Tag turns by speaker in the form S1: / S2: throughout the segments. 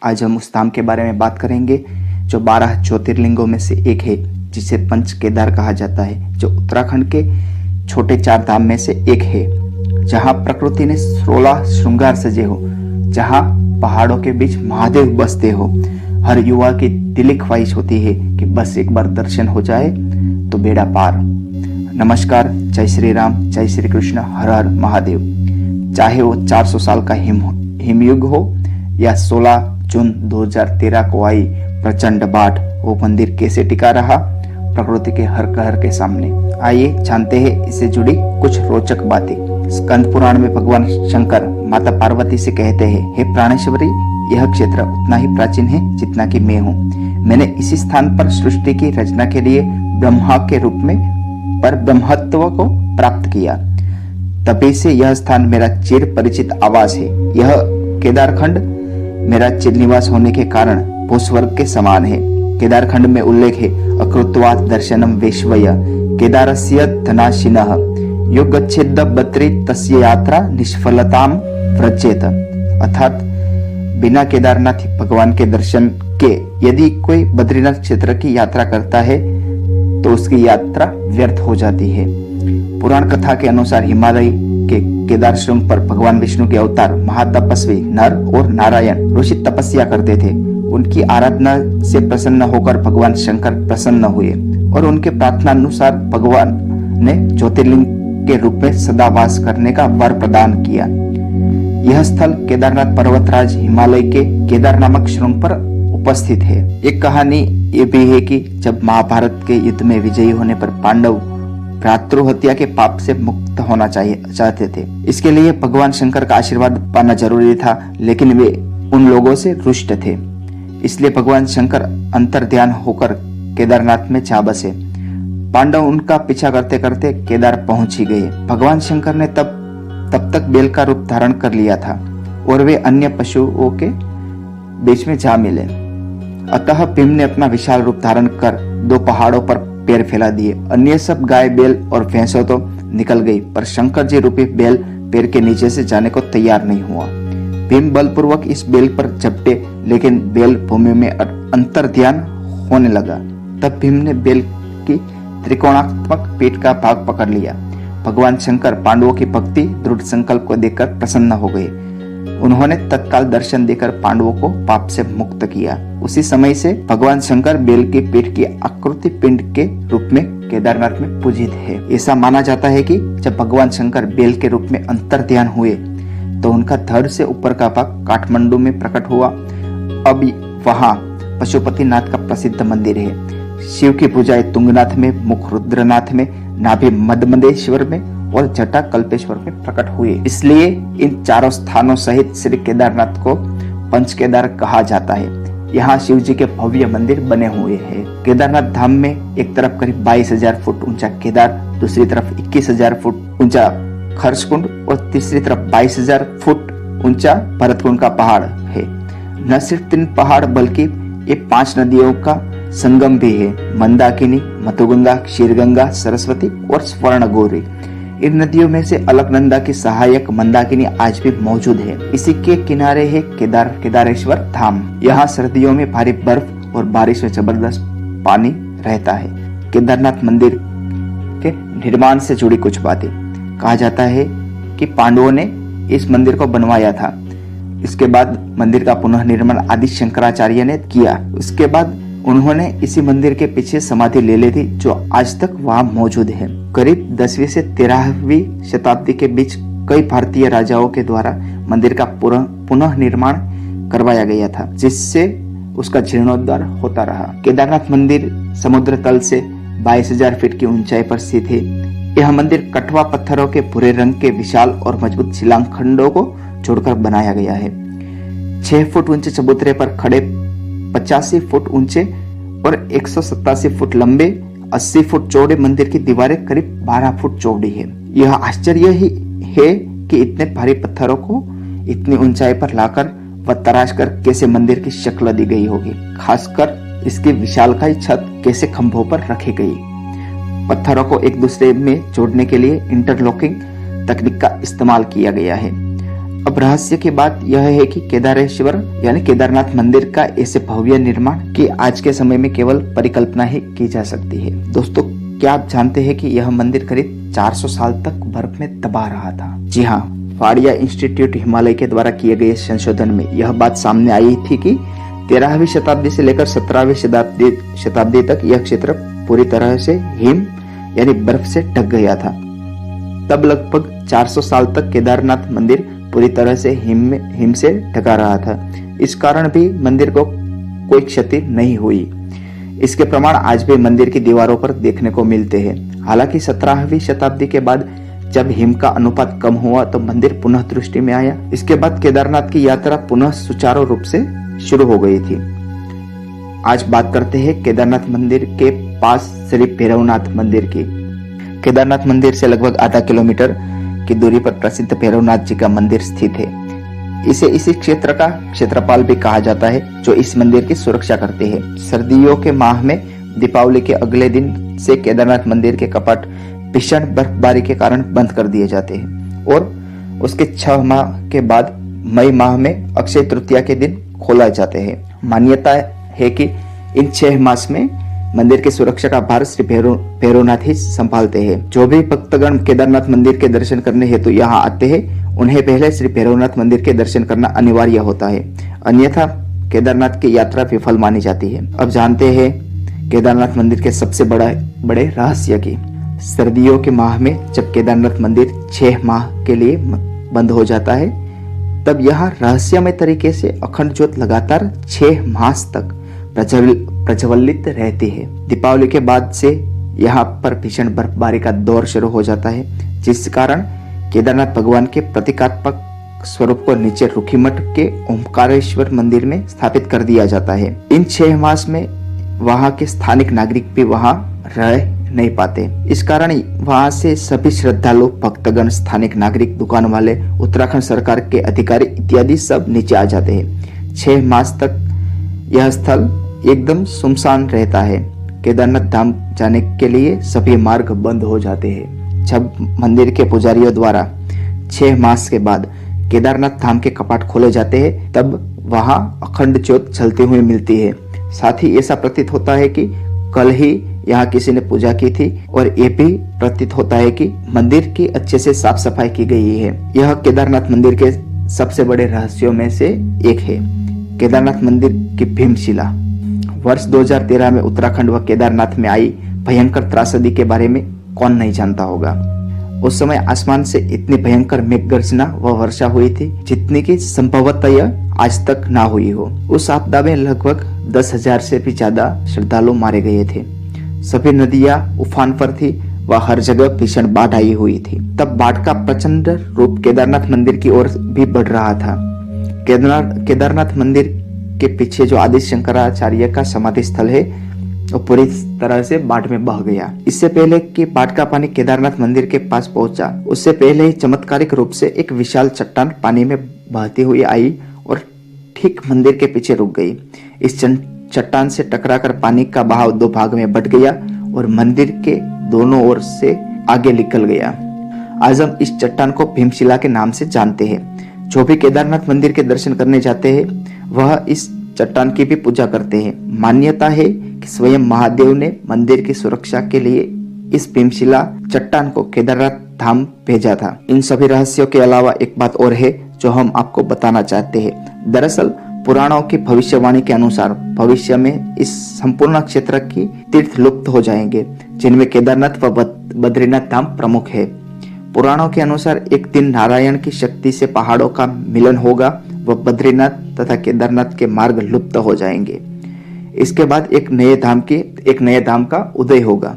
S1: आज हम उस धाम के बारे में बात करेंगे जो 12 ज्योतिर्लिंगों में से एक है, जिसे पंच केदार कहा जाता है, जो उत्तराखंड के छोटे 4 धाम में से एक है, जहां प्रकृति ने 16 श्रृंगार सजे हो, जहां पहाड़ों के बीच महादेव बसते हो। हर युवा की दिली ख्वाहिश होती है कि बस एक बार दर्शन हो जाए तो बेड़ा पार। नमस्कार, जय श्री राम, जय श्री कृष्ण, हर हर महादेव। चाहे वो 400 साल का हिमयुग हो या 16 जून 2013 को आई प्रचंड बाढ़, वो मंदिर कैसे टिका रहा प्रकृति के हर कहर के सामने। आइए जानते हैं इससे जुड़ी कुछ रोचक बातें। स्कंद पुराण में भगवान शंकर माता पार्वती से कहते हैं, हे प्राणेश्वरी, यह क्षेत्र उतना ही प्राचीन है जितना कि मैं हूँ। मैंने इसी स्थान पर सृष्टि की रचना के लिए ब्रह्मा के रूप में पर ब्रह्मत्व को प्राप्त किया। तभी से यह स्थान मेरा चिर परिचित आवास है। यह केदारखंड मेरा चिर निवास होने के कारण भूस्वर्ग के समान है। केदारखंड में उल्लेख है, अकृत्वा दर्शनम वैश्वय केदारस्य धनाशिनः यो गच्छेद बद्री तस्य यात्रा निष्फलताम व्रजेत। अर्थात बिना केदारनाथ भगवान के दर्शन के यदि कोई बद्रीनाथ क्षेत्र की यात्रा करता है तो उसकी यात्रा व्यर्थ हो जाती है। पुराण कथा के अनुसार हिमालय के केदार श्रृंग पर भगवान विष्णु के अवतार महातपस्वी नर और नारायण ऋषि तपस्या करते थे। उनकी आराधना से प्रसन्न होकर भगवान शंकर प्रसन्न हुए और उनके प्रार्थना अनुसार भगवान ने ज्योतिर्लिंग के रूप में सदा वास करने का वर प्रदान किया। यह स्थल केदारनाथ पर्वतराज हिमालय के केदार नामक श्रृंग पर उपस्थित है। एक कहानी ये भी है कि जब महाभारत के युद्ध में विजयी होने पर पांडव भ्रातृहत्या के पाप से मुक्त होना चाहते थे। इसके लिए भगवान शंकर का आशीर्वाद पाना जरूरी था, लेकिन वे उन लोगों से रुष्ट थे। इसलिए भगवान शंकर अंतर ध्यान होकर केदारनाथ में जा बसे। पांडव उनका पीछा करते करते केदार पहुंच ही गए। भगवान शंकर ने तब तक बेल का रूप धारण कर लिया था और वे अन्य पशुओं के बीच में जा मिले। अतः भीम ने अपना विशाल रूप धारण कर 2 पहाड़ों पर पैर फैला दिए। अन्य सब गाय, बैल और भैंसों तो निकल गई, पर शंकर जी रूपी बैल पैर के नीचे से जाने को तैयार नहीं हुआ। भीम बलपूर्वक इस बैल पर झपटे, लेकिन बैल भूमि में अंतर ध्यान होने लगा। तब भीम ने बैल की त्रिकोणात्मक पीठ का भाग पकड़ लिया। भगवान शंकर पांडवों की भक्ति दृढ़ संकल्प को देखकर प्रसन्न हो गए। उन्होंने तत्काल दर्शन देकर पांडवों को पाप से मुक्त किया। उसी समय से भगवान शंकर बैल की पीठ की आकृति पिंड के रूप में केदारनाथ में पूजित है। ऐसा माना जाता है कि जब भगवान शंकर बैल के रूप में अंतर ध्यान हुए तो उनका धड़ से ऊपर का भाग काठमांडू में प्रकट हुआ। अब वहाँ पशुपतिनाथ का प्रसिद्ध मंदिर है। शिव की भुजाएं तुंगनाथ में, मुख रुद्रनाथ में, नाभि मदमदेश्वर में और जटा कल्पेश्वर में प्रकट हुए। इसलिए इन चारों स्थानों सहित श्री केदारनाथ को पंच केदार कहा जाता है। यहाँ शिव जी के भव्य मंदिर बने हुए हैं। केदारनाथ धाम में एक तरफ करीब 22,000 फुट ऊंचा केदार, दूसरी तरफ 21,000 फुट ऊंचा खर्चकुंड और तीसरी तरफ 22,000 फुट ऊंचा भरतकुंड का पहाड़ है। न सिर्फ 3 पहाड़ बल्कि ये 5 नदियों का संगम भी है। मंदाकिनी, मधुगंगा, क्षीरगंगा, सरस्वती और स्वर्णगौरी। इन नदियों में से अलकनंदा की सहायक मंदाकिनी आज भी मौजूद है। इसी के किनारे है केदारेश्वर धाम। यहाँ सर्दियों में भारी बर्फ और बारिश में जबरदस्त पानी रहता है। केदारनाथ मंदिर के निर्माण से जुड़ी कुछ बातें। कहा जाता है कि पांडवों ने इस मंदिर को बनवाया था। इसके बाद मंदिर का पुनः निर्माण आदि शंकराचार्य ने किया। उसके बाद उन्होंने इसी मंदिर के पीछे समाधि ले ली थी, जो आज तक वहां मौजूद है। करीब 10वीं से 13वीं शताब्दी के बीच कई भारतीय राजाओं के द्वारा मंदिर का पुनः निर्माण करवाया गया था, जिससे उसका जीर्णोद्धार होता रहा। केदारनाथ मंदिर समुद्र तल से 22,000 फीट की ऊंचाई पर स्थित है। यह मंदिर कठवा पत्थरों के भूरे रंग के विशाल और मजबूत शिलाखंडों को जोड़कर बनाया गया है। 6 फुट ऊंचे चबूतरे पर खड़े 85 फुट ऊंचे और 187 फुट लंबे 80 फुट चौड़े मंदिर की दीवारें करीब 12 फुट चौड़ी है। यह आश्चर्य ही है कि इतने भारी पत्थरों को इतनी ऊंचाई पर लाकर व तराश कर कैसे मंदिर की शक्ल दी गई होगी। खासकर इसकी विशालकाय छत कैसे खंभों पर रखी गई। पत्थरों को एक दूसरे में जोड़ने के लिए इंटरलॉकिंग तकनीक का इस्तेमाल किया गया है। अब रहस्य की बात यह है कि केदारेश्वर यानी केदारनाथ मंदिर का ऐसे भव्य निर्माण कि आज के समय में केवल परिकल्पना ही की जा सकती है। दोस्तों, क्या आप जानते हैं कि यह मंदिर करीब 400 साल तक बर्फ में दबा रहा था? जी हाँ, वाडिया इंस्टीट्यूट हिमालय के द्वारा किए गए संशोधन में यह बात सामने आई थी कि 13वीं शताब्दी से लेकर 17वीं शताब्दी तक यह क्षेत्र पूरी तरह से हिम यानी बर्फ से ढक गया था। तब लगभग 400 साल तक केदारनाथ मंदिर पूरी तरह से हिम से ढका रहा था। इस कारण भी मंदिर को कोई क्षति नहीं हुई। इसके प्रमाण आज भी मंदिर की दीवारों पर देखने को मिलते हैं। हालांकि 17वीं शताब्दी के बाद जब हिम का अनुपात कम हुआ तो मंदिर पुनः दृष्टि में आया। इसके बाद केदारनाथ की यात्रा पुनः सुचारू रूप से शुरू हो गई थी। आज बात करते हैं केदारनाथ मंदिर के पास श्री भैरवनाथ मंदिर की। केदारनाथ मंदिर से लगभग आधा किलोमीटर की दूरी पर प्रसिद्ध भैरवनाथ जी का मंदिर स्थित है। इसे इसी क्षेत्र का क्षेत्रपाल भी कहा जाता है, जो इस मंदिर की सुरक्षा करते हैं। सर्दियों के माह में दीपावली के अगले दिन से केदारनाथ मंदिर के कपाट भीषण बर्फबारी के कारण बंद कर दिए जाते हैं और उसके 6 माह के बाद मई माह में अक्षय तृतीया के दिन खोला जाते हैं। मान्यता है कि इन 6 मास में मंदिर की सुरक्षा का भार श्री भैरवनाथ ही संभालते हैं। जो भी भक्तगण केदारनाथ मंदिर के दर्शन करने हेतु यहाँ आते हैं, उन्हें पहले श्री भैरवनाथ मंदिर के दर्शन करना अनिवार्य होता है, अन्यथा केदारनाथ की यात्रा विफल मानी जाती है। अब जानते हैं केदारनाथ मंदिर के सबसे बड़े रहस्य की। सर्दियों के माह में जब केदारनाथ मंदिर 6 माह के लिए बंद हो जाता है, तब यहाँ रहस्यमय तरीके से अखंड ज्योत लगातार 6 मास तक प्रज्वलित रहती है। दीपावली के बाद से यहाँ पर भीषण बर्फबारी का दौर शुरू हो जाता है, जिस कारण केदारनाथ भगवान के प्रतीकात्मक स्वरूप को नीचे रुखीमठ के ओमकारेश्वर मंदिर में स्थापित कर दिया जाता है। इन 6 मास में वहाँ के स्थानिक नागरिक भी वहाँ रह नहीं पाते। इस कारण वहाँ से सभी श्रद्धालु भक्तगण, स्थानिक नागरिक, दुकान वाले, उत्तराखंड सरकार के अधिकारी इत्यादि सब नीचे आ जाते हैं। 6 मास तक यह स्थल एकदम सुनसान रहता है। केदारनाथ धाम जाने के लिए सभी मार्ग बंद हो जाते हैं। जब मंदिर के पुजारियों द्वारा 6 मास के बाद केदारनाथ धाम के कपाट खोले जाते हैं, तब वहां अखंड ज्योत जलती हुई मिलती है। साथ ही ऐसा प्रतीत होता है कि कल ही यहाँ किसी ने पूजा की थी और ये भी प्रतीत होता है कि मंदिर की अच्छे से साफ सफाई की गई है। यह केदारनाथ मंदिर के सबसे बड़े रहस्यों में से एक है। केदारनाथ मंदिर की भीमशिला। वर्ष 2013 में उत्तराखंड व केदारनाथ में आई भयंकर त्रासदी के बारे में कौन नहीं जानता होगा। उस समय आसमान से इतनी भयंकर मेघ गर्जना व वर्षा हुई थी जितनी की संभवतः आज तक ना हुई हो। उस आपदा में लगभग 10,000 से भी ज्यादा श्रद्धालु मारे गए थे। सभी नदियां उफान पर थी व हर जगह भीषण बाढ़ आई हुई थी। तब बाढ़ का प्रचंड रूप केदारनाथ मंदिर की ओर भी बढ़ रहा था। केदारनाथ मंदिर के पीछे जो आदि शंकराचार्य का समाधि स्थल है, वो पूरी तरह से बाढ़ में बह गया। इससे पहले कि बाढ़ का पानी केदारनाथ मंदिर के पास पहुंचा, उससे पहले ही चमत्कारिक रूप से एक विशाल चट्टान पानी में बहती हुई आई और ठीक मंदिर के पीछे रुक गई। इस चट्टान से टकराकर पानी का बहाव 2 भाग में बट गया और मंदिर के दोनों ओर से आगे निकल गया। आज हम इस चट्टान को भीमशिला के नाम से जानते हैं। जो भी केदारनाथ मंदिर के दर्शन करने जाते हैं, वह इस चट्टान की भी पूजा करते हैं। मान्यता है कि स्वयं महादेव ने मंदिर की सुरक्षा के लिए इस भीमशिला चट्टान को केदारनाथ धाम भेजा था। इन सभी रहस्यों के अलावा एक बात और है जो हम आपको बताना चाहते हैं। दरअसल पुराणों की भविष्यवाणी के अनुसार भविष्य में इस संपूर्ण क्षेत्र की तीर्थ लुप्त हो जाएंगे, जिनमें केदारनाथ व बद्रीनाथ धाम प्रमुख है। पुराणों के अनुसार एक दिन नारायण की शक्ति से पहाड़ों का मिलन होगा व बद्रीनाथ तथा केदारनाथ के मार्ग लुप्त हो जाएंगे। इसके बाद एक नए धाम का उदय होगा,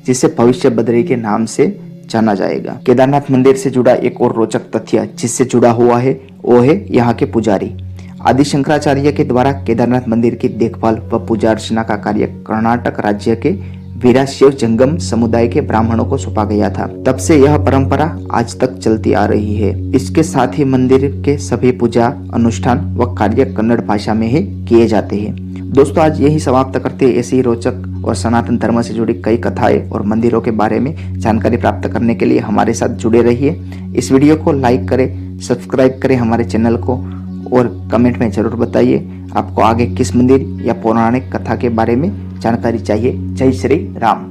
S1: जिसे भविष्य बद्री के नाम से जाना जाएगा। केदारनाथ मंदिर से जुड़ा एक और रोचक तथ्य जिससे जुड़ा हुआ है, वो है यहाँ के पुजारी। आदि शंकराचार्य के द्वारा केदारनाथ मंदिर की देखभाल व पूजा अर्चना का कार्य कर्नाटक राज्य के वीराशैव जंगम समुदाय के ब्राह्मणों को सौंपा गया था। तब से यह परंपरा आज तक चलती आ रही है। इसके साथ ही मंदिर के सभी पूजा अनुष्ठान व कार्य कन्नड़ भाषा में ही किए जाते हैं। दोस्तों, आज यही समाप्त करते हैं ऐसी रोचक और सनातन धर्म से जुड़ी कई कथाएं और मंदिरों के बारे में जानकारी प्राप्त करने के लिए हमारे साथ जुड़े रहिए। इस वीडियो को लाइक करें, सब्सक्राइब करें हमारे चैनल को और कमेंट में जरूर बताइए आपको आगे किस मंदिर या पौराणिक कथा के बारे में जानकारी चाहिए। जय श्री राम।